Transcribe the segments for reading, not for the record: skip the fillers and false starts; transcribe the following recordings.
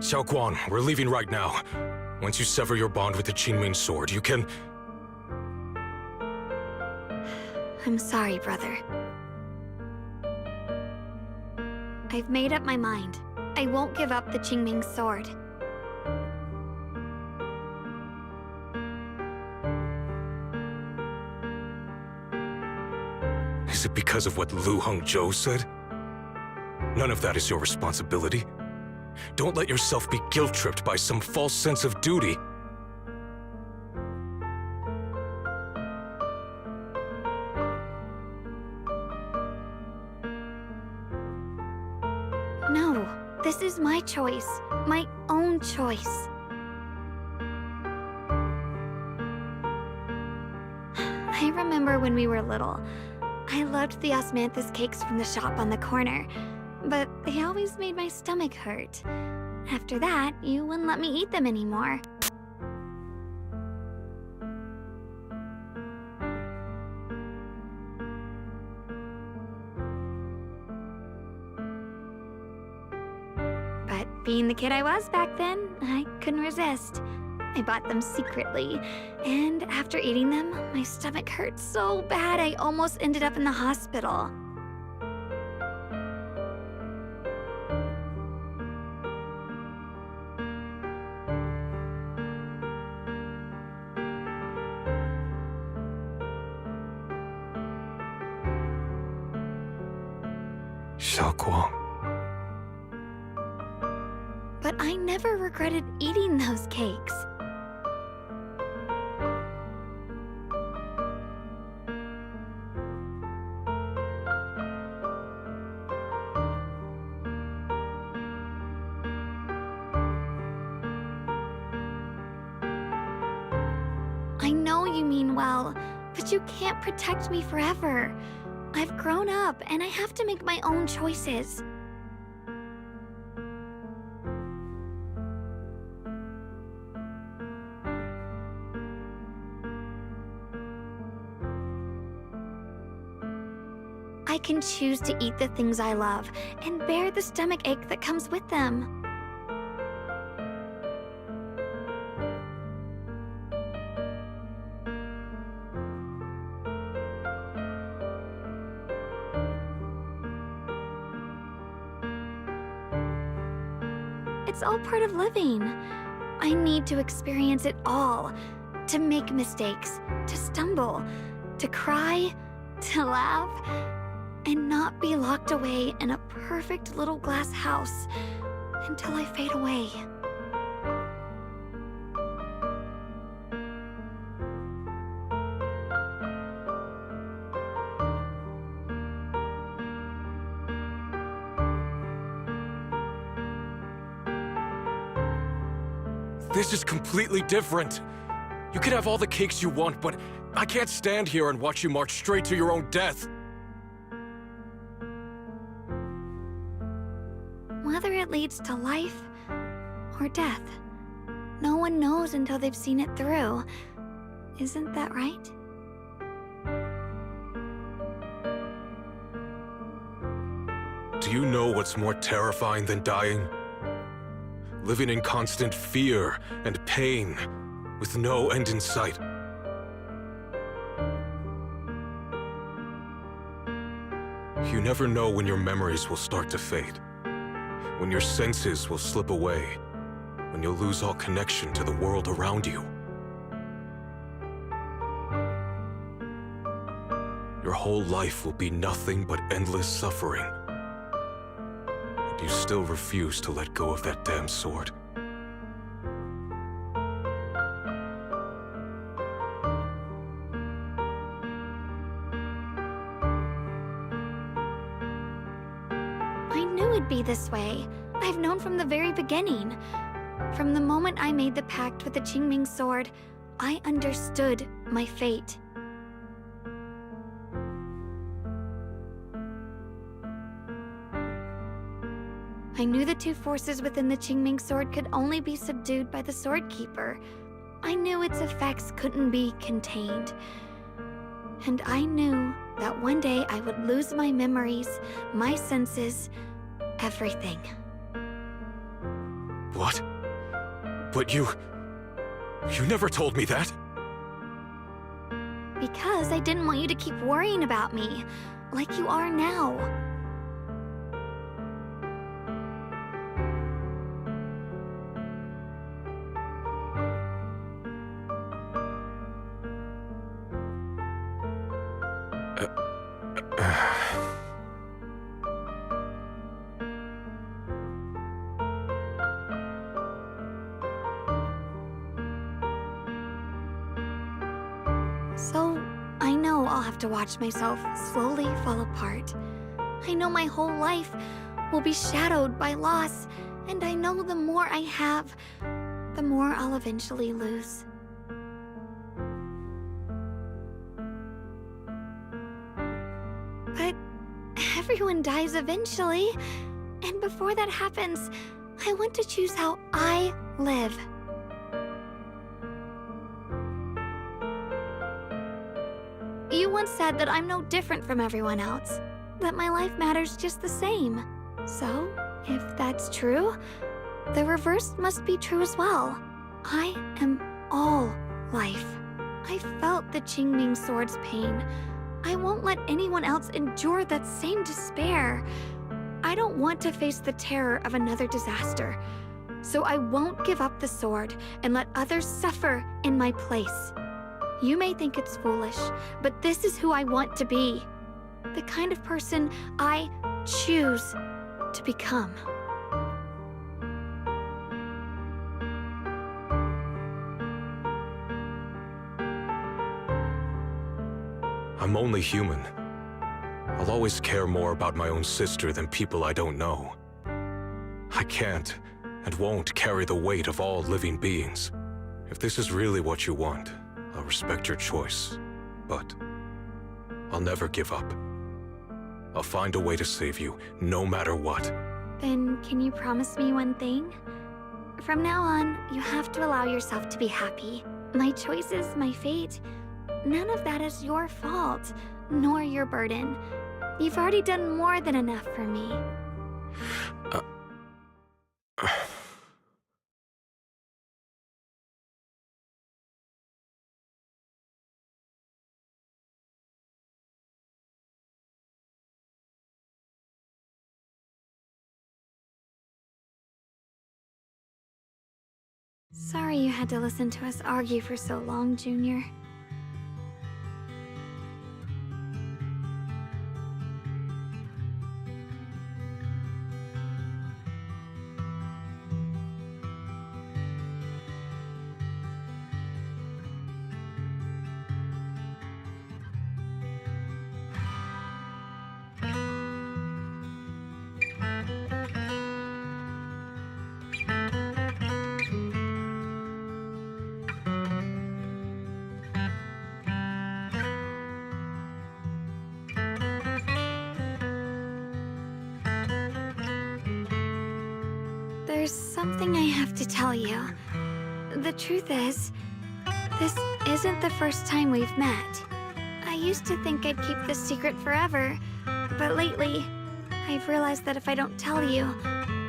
Xiaoguan, we're leaving right now. Once you sever your bond with the Qingming sword, you can... I'm sorry, brother. I've made up my mind. I won't give up the Qingming sword. Is it because of what Lu Hongzhou said? None of that is your responsibility. Don't let yourself be guilt-tripped by some false sense of duty. No, this is my choice. My own choice. I remember when we were little. I loved the osmanthus cakes from the shop on the corner, but they always made my stomach hurt. After that, you wouldn't let me eat them anymore. But being the kid I was back then, I couldn't resist. I bought them secretly, and after eating them, my stomach hurt so bad I almost ended up in the hospital. Xiaoguang. But I never regretted eating those cakes. I know you mean well, but you can't protect me forever. I've grown up, and I have to make my own choices. I can choose to eat the things I love, and bear the stomach ache that comes with them. It's all part of living. I need to experience it all. To make mistakes, to stumble, to cry, to laugh, and not be locked away in a perfect little glass house until I fade away. This is completely different. You can have all the cakes you want, but I can't stand here and watch you march straight to your own death. Whether it leads to life or death, no one knows until they've seen it through. Isn't that right? Do you know what's more terrifying than dying? Living in constant fear and pain, with no end in sight. You never know when your memories will start to fade, when your senses will slip away, when you'll lose all connection to the world around you. Your whole life will be nothing but endless suffering. And you still refuse to let go of that damn sword. I knew it'd be this way. I've known from the very beginning. From the moment I made the pact with the Qingming sword, I understood my fate. I knew the two forces within the Qingming sword could only be subdued by the Sword Keeper. I knew its effects couldn't be contained. And I knew that one day I would lose my memories, my senses, everything. What? But you never told me that. Because I didn't want you to keep worrying about me, like you are now. So, I know I'll have to watch myself slowly fall apart. I know my whole life will be shadowed by loss, and I know the more I have, the more I'll eventually lose. But everyone dies eventually, and before that happens, I want to choose how I live. You once said that I'm no different from everyone else, that my life matters just the same. So, if that's true, the reverse must be true as well. I am all life. I felt the Qingming sword's pain. I won't let anyone else endure that same despair. I don't want to face the terror of another disaster. So I won't give up the sword and let others suffer in my place. You may think it's foolish, but this is who I want to be. The kind of person I choose to become. I'm only human. I'll always care more about my own sister than people I don't know. I can't and won't carry the weight of all living beings. If this is really what you want, I'll respect your choice, but I'll never give up. I'll find a way to save you, no matter what. Then can you promise me one thing? From now on, you have to allow yourself to be happy. My choices, my fate, none of that is your fault, nor your burden. You've already done more than enough for me. Sorry you had to listen to us argue for so long, Junior. There's something I have to tell you. The truth is, this isn't the first time we've met. I used to think I'd keep this secret forever, but lately, I've realized that if I don't tell you,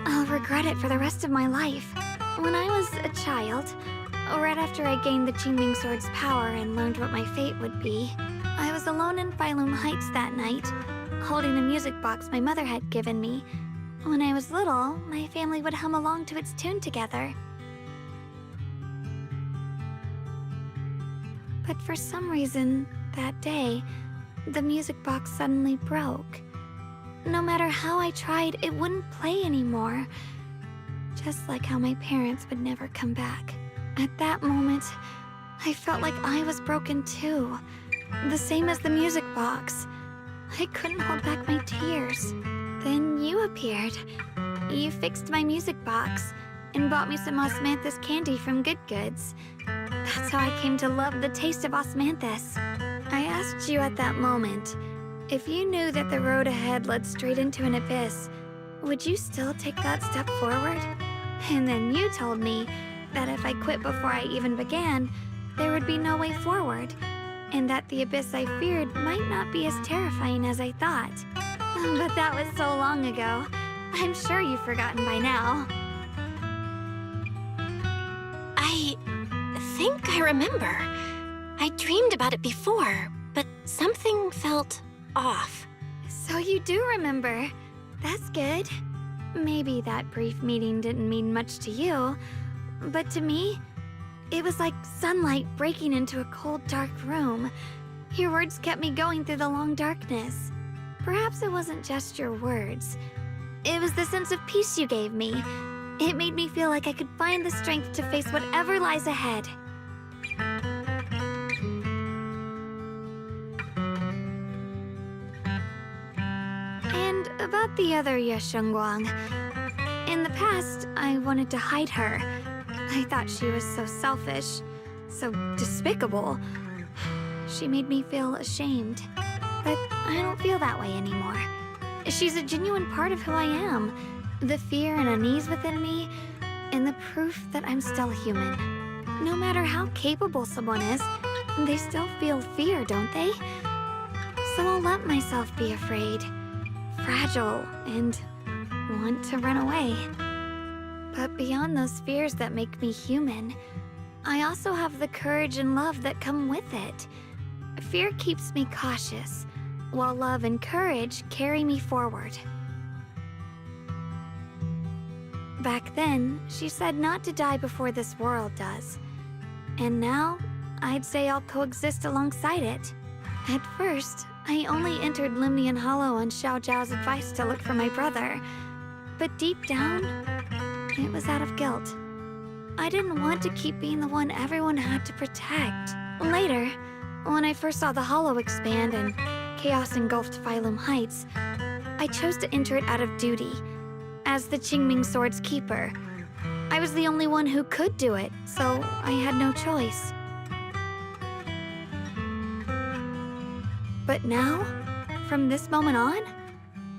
I'll regret it for the rest of my life. When I was a child, right after I gained the Qingming sword's power and learned what my fate would be, I was alone in Phylum Heights that night, holding a music box my mother had given me. When I was little, my family would hum along to its tune together. But for some reason, that day, the music box suddenly broke. no matter how I tried, it wouldn't play anymore. Just like how my parents would never come back. At that moment, I felt like I was broken too. The same as the music box. I couldn't hold back my tears. Then you appeared. You fixed my music box and bought me some osmanthus candy from Good Goods. That's how I came to love the taste of osmanthus. I asked you at that moment, if you knew that the road ahead led straight into an abyss, would you still take that step forward? And then you told me that if I quit before I even began, there would be no way forward, and that the abyss I feared might not be as terrifying as I thought. But that was so long ago. I'm sure you've forgotten by now. I think I remember. I dreamed about it before, but something felt off. So you do remember. That's good. Maybe that brief meeting didn't mean much to you, but to me, it was like sunlight breaking into a cold, dark room. Your words kept me going through the long darkness. Perhaps it wasn't just your words. It was the sense of peace you gave me. It made me feel like I could find the strength to face whatever lies ahead. And about the other Yeshengguang. In the past, I wanted to hide her. I thought she was so selfish, so despicable. She made me feel ashamed. But I don't feel that way anymore. She's a genuine part of who I am. The fear and unease within me, and the proof that I'm still human. No matter how capable someone is, they still feel fear, don't they? So I'll let myself be afraid, fragile, and want to run away. But beyond those fears that make me human, I also have the courage and love that come with it. Fear keeps me cautious, while love and courage carry me forward. Back then, she said not to die before this world does. And now, I'd say I'll coexist alongside it. At first, I only entered Limnian Hollow on Xiao Zhao's advice to look for my brother. But deep down, it was out of guilt. I didn't want to keep being the one everyone had to protect. Later, when I first saw the Hollow expand and chaos engulfed Phylum Heights, I chose to enter it out of duty. As the Qingming Sword's keeper, I was the only one who could do it, so I had no choice. But now, from this moment on,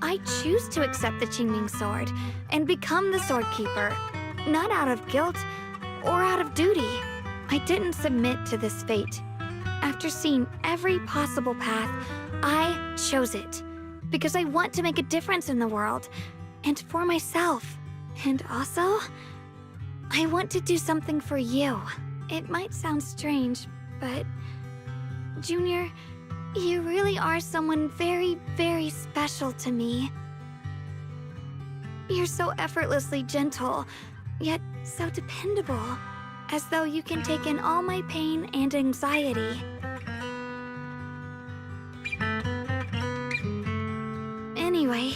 I choose to accept the Qingming Sword and become the Sword Keeper, not out of guilt or out of duty. I didn't submit to this fate. After seeing every possible path, I chose it because I want to make a difference in the world and for myself. And also, I want to do something for you. It might sound strange, but Junior, you really are someone very, very special to me. You're so effortlessly gentle, yet so dependable, as though you can take in all my pain and anxiety. Anyway,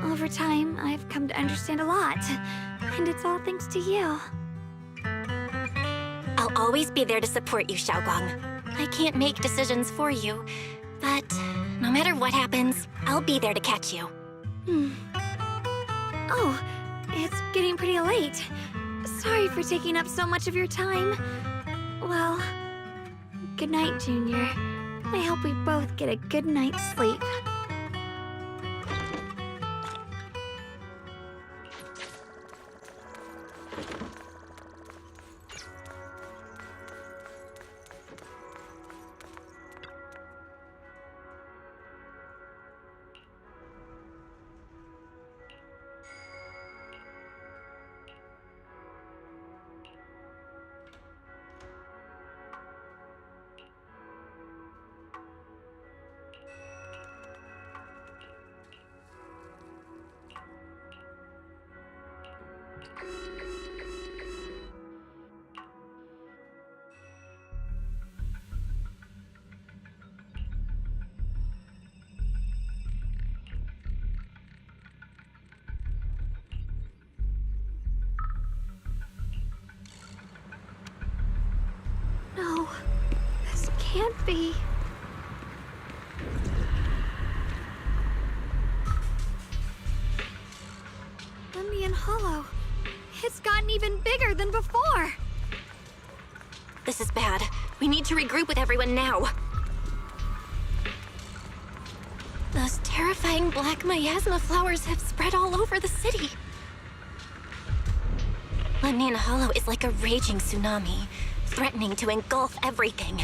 over time, I've come to understand a lot, and it's all thanks to you. I'll always be there to support you, Xiaoguang. I can't make decisions for you, but no matter what happens, I'll be there to catch you. Oh, it's getting pretty late. Sorry for taking up so much of your time. Well, good night, Junior. I hope we both get a good night's sleep. Neon Hollow. It's gotten even bigger than before. This is bad. We need to regroup with everyone now. Those terrifying black miasma flowers have spread all over the city. Neon Hollow is like a raging tsunami, threatening to engulf everything.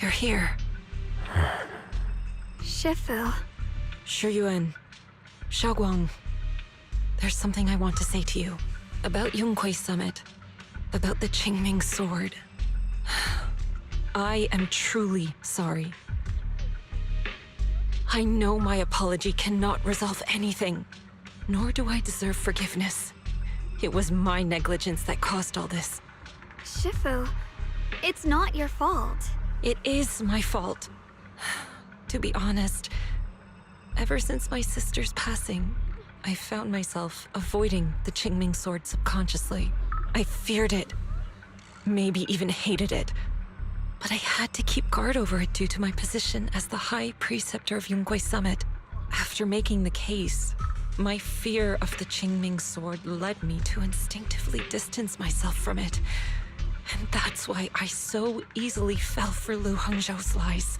You're here. Shifu. Shiyuan. Xiaoguang. There's something I want to say to you. About Yunquei Summit. About the Qingming sword. I am truly sorry. I know my apology cannot resolve anything, nor do I deserve forgiveness. It was my negligence that caused all this. Shifu, it's not your fault. It is my fault. To be honest, ever since my sister's passing, I found myself avoiding the Qingming sword subconsciously. I feared it, maybe even hated it. But I had to keep guard over it due to my position as the High Preceptor of Yunquei Summit. After making the case, my fear of the Qingming sword led me to instinctively distance myself from it. And that's why I so easily fell for Lu Hangzhou's lies.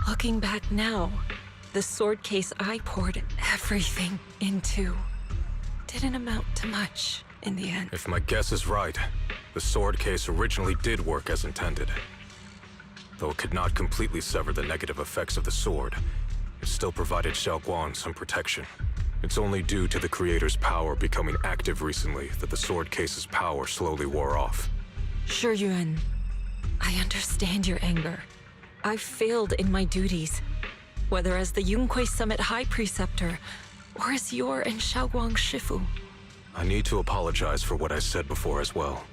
Looking back now, the sword case I poured everything into didn't amount to much in the end. If my guess is right, the sword case originally did work as intended. Though it could not completely sever the negative effects of the sword, it still provided Xiaoguang some protection. It's only due to the creator's power becoming active recently that the sword case's power slowly wore off. Shiyuan, I understand your anger. I failed in my duties, whether as the Yunquei Summit High Preceptor or as your and Xiaoguang's Shifu. I need to apologize for what I said before as well.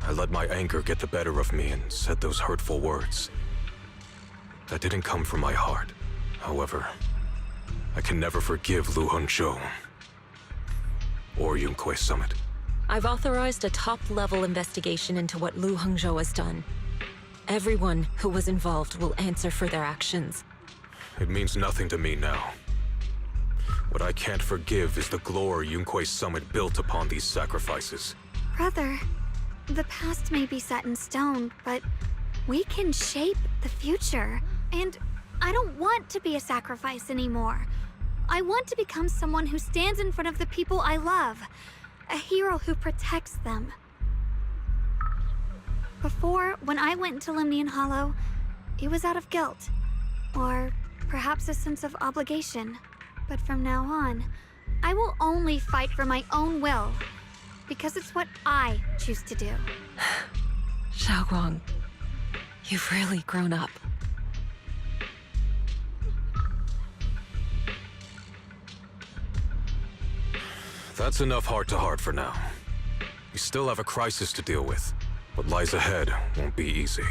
I let my anger get the better of me and said those hurtful words. That didn't come from my heart. However, I can never forgive Lu Hangzhou or Yunquei Summit. I've authorized a top-level investigation into what Lu Hangzhou has done. Everyone who was involved will answer for their actions. It means nothing to me now. What I can't forgive is the glory Yunquei Summit built upon these sacrifices. Brother, the past may be set in stone, but we can shape the future. And I don't want to be a sacrifice anymore. I want to become someone who stands in front of the people I love. A hero who protects them. Before, when I went into Limnian Hollow, it was out of guilt. Or perhaps a sense of obligation. But from now on, I will only fight for my own will. Because it's what I choose to do. Xiaoguang, you've really grown up. That's enough heart-to-heart for now. We still have a crisis to deal with. What lies ahead won't be easy.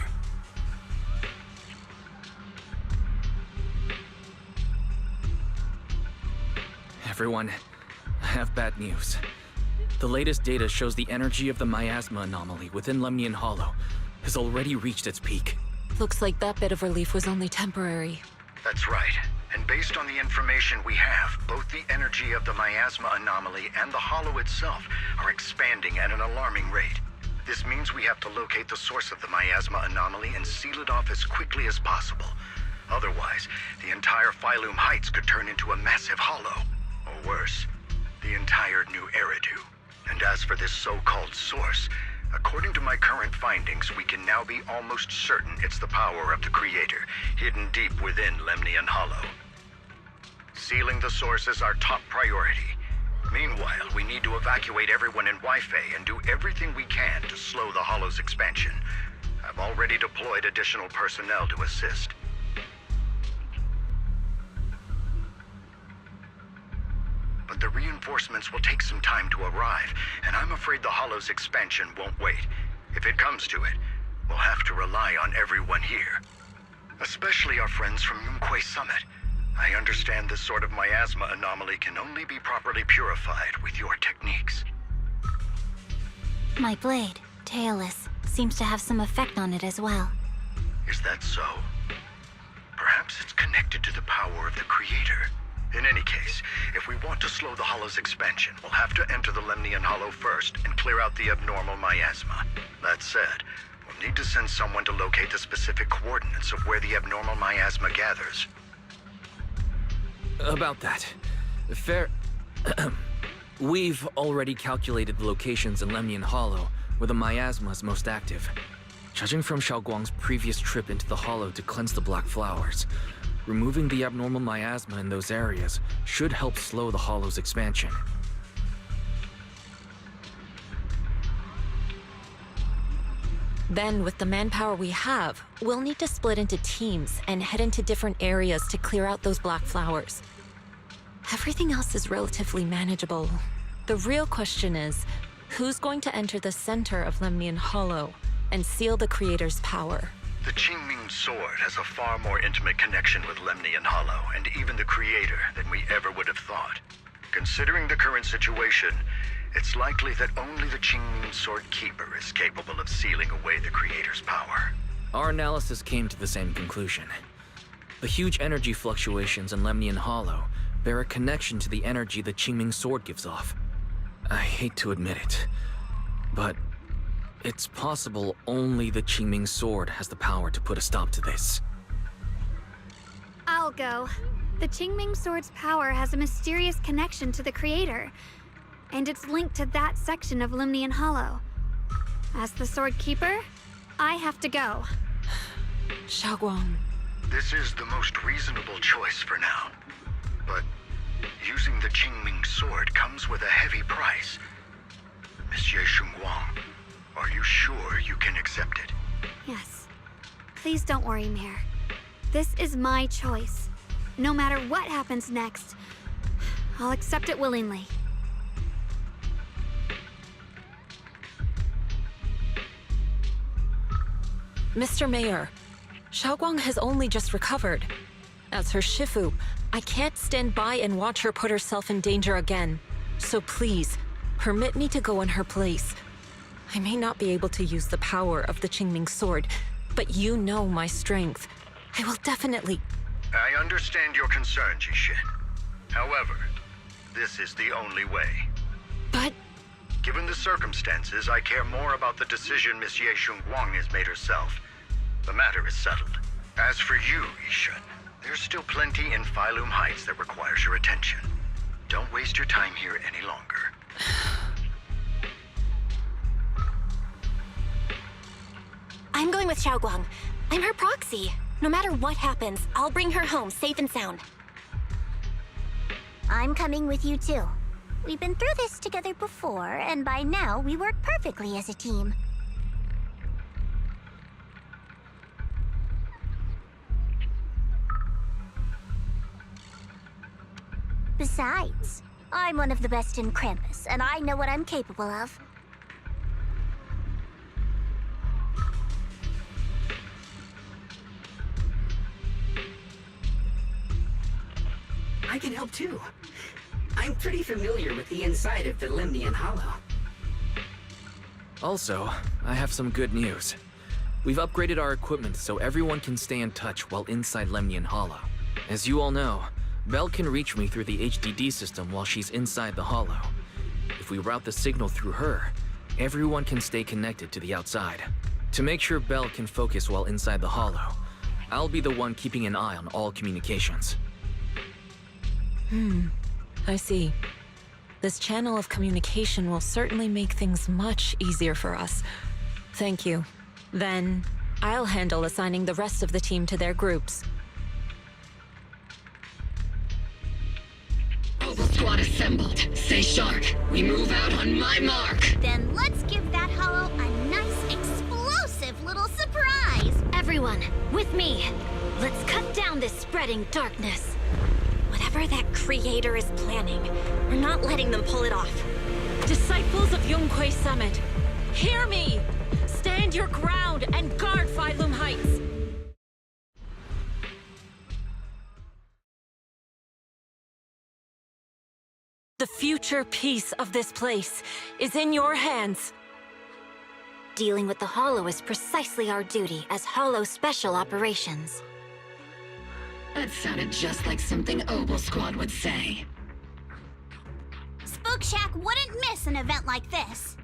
Everyone, I have bad news. The latest data shows the energy of the miasma anomaly within Lemnian Hollow has already reached its peak. Looks like that bit of relief was only temporary. That's right. And based on the information we have, both the energy of the miasma anomaly and the hollow itself are expanding at an alarming rate. This means we have to locate the source of the miasma anomaly and seal it off as quickly as possible. Otherwise, the entire Phylum Heights could turn into a massive hollow. Or worse, the entire new Eridu. And as for this so-called source, according to my current findings, we can now be almost certain it's the power of the Creator, hidden deep within Lemnian Hollow. Sealing the source is our top priority. Meanwhile, we need to evacuate everyone in Wi-Fi and do everything we can to slow the Hollow's expansion. I've already deployed additional personnel to assist. But the reinforcements will take some time to arrive, and I'm afraid the Hollow's expansion won't wait. If it comes to it, we'll have to rely on everyone here. Especially our friends from Moonquay Summit. I understand this sort of miasma anomaly can only be properly purified with your techniques. My blade, Tailless, seems to have some effect on it as well. Is that so? Perhaps it's connected to the power of the Creator. In any case, if we want to slow the Hollow's expansion, we'll have to enter the Lemnian Hollow first and clear out the abnormal miasma. That said, we'll need to send someone to locate the specific coordinates of where the abnormal miasma gathers. About that, we've already calculated the locations in Lemnian Hollow where the miasma is most active. Judging from Xiaoguang's previous trip into the Hollow to cleanse the Black Flowers, removing the abnormal miasma in those areas should help slow the Hollow's expansion. Then, with the manpower we have, we'll need to split into teams and head into different areas to clear out those black flowers. Everything else is relatively manageable. The real question is, who's going to enter the center of Lemnian Hollow and seal the Creator's power? The Qingming Sword has a far more intimate connection with Lemnian Hollow and even the Creator than we ever would have thought. Considering the current situation, it's likely that only the Qingming Sword Keeper is capable of sealing away the Creator's power. Our analysis came to the same conclusion. The huge energy fluctuations in Lemnian Hollow bear a connection to the energy the Qingming Sword gives off. I hate to admit it, but it's possible only the Qingming Sword has the power to put a stop to this. I'll go. The Qingming Sword's power has a mysterious connection to the Creator, and it's linked to that section of Lemnian Hollow. As the Sword Keeper, I have to go. Xiaoguang. This is the most reasonable choice for now. But using the Qingming Sword comes with a heavy price. Monsieur Xunguang, are you sure you can accept it? Yes. Please don't worry, Mayor. This is my choice. No matter what happens next, I'll accept it willingly. Mr. Mayor, Xiaoguang has only just recovered. As her Shifu, I can't stand by and watch her put herself in danger again. So please, permit me to go in her place. I may not be able to use the power of the Qingming Sword, but you know my strength. I will definitely... I understand your concern, Jixin. However, this is the only way. But... Given the circumstances, I care more about the decision Miss Ye Xunguang has made herself. The matter is settled. As for you, Yishan, There's still plenty in Phylum Heights that requires your attention. Don't waste your time here any longer. I'm going with Xiaoguang. I'm her proxy. No matter what happens, I'll bring her home safe and sound. I'm coming with you too. We've been through this together before, and by now we work perfectly as a team. Besides, I'm one of the best in Krampus, and I know what I'm capable of. I can help too. I'm pretty familiar with the inside of the Lemnian Hollow. Also, I have some good news. We've upgraded our equipment so everyone can stay in touch while inside Lemnian Hollow. As you all know, Belle can reach me through the HDD system while she's inside the Hollow. If we route the signal through her, everyone can stay connected to the outside. To make sure Belle can focus while inside the Hollow, I'll be the one keeping an eye on all communications. I see. This channel of communication will certainly make things much easier for us. Thank you. Then, I'll handle assigning the rest of the team to their groups. Oval Squad assembled. Stay sharp. We move out on my mark. Then let's give that hollow a nice, explosive little surprise! Everyone, with me. Let's cut down this spreading darkness. Whatever that creator is planning, we're not letting them pull it off. Disciples of Yonghui Summit, hear me! Stand your ground and guard Phylum Heights! The future peace of this place is in your hands. Dealing with the Hollow is precisely our duty as Hollow Special Operations. That sounded just like something Oval Squad would say. Spook Shack wouldn't miss an event like this.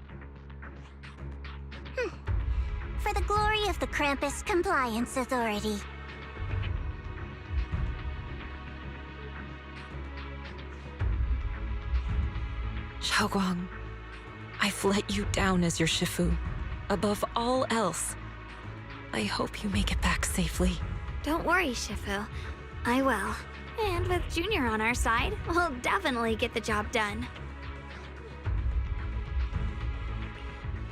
For the glory of the Krampus Compliance Authority. Xiaoguang, I've let you down as your Shifu. Above all else, I hope you make it back safely. Don't worry, Shifu. I will. And with Junior on our side, we'll definitely get the job done.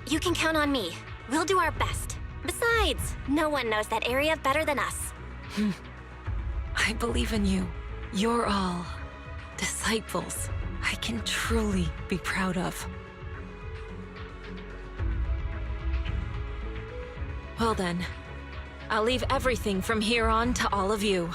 You can count on me. We'll do our best. Besides, no one knows that area better than us. I believe in you. You're all disciples I can truly be proud of. Well then, I'll leave everything from here on to all of you.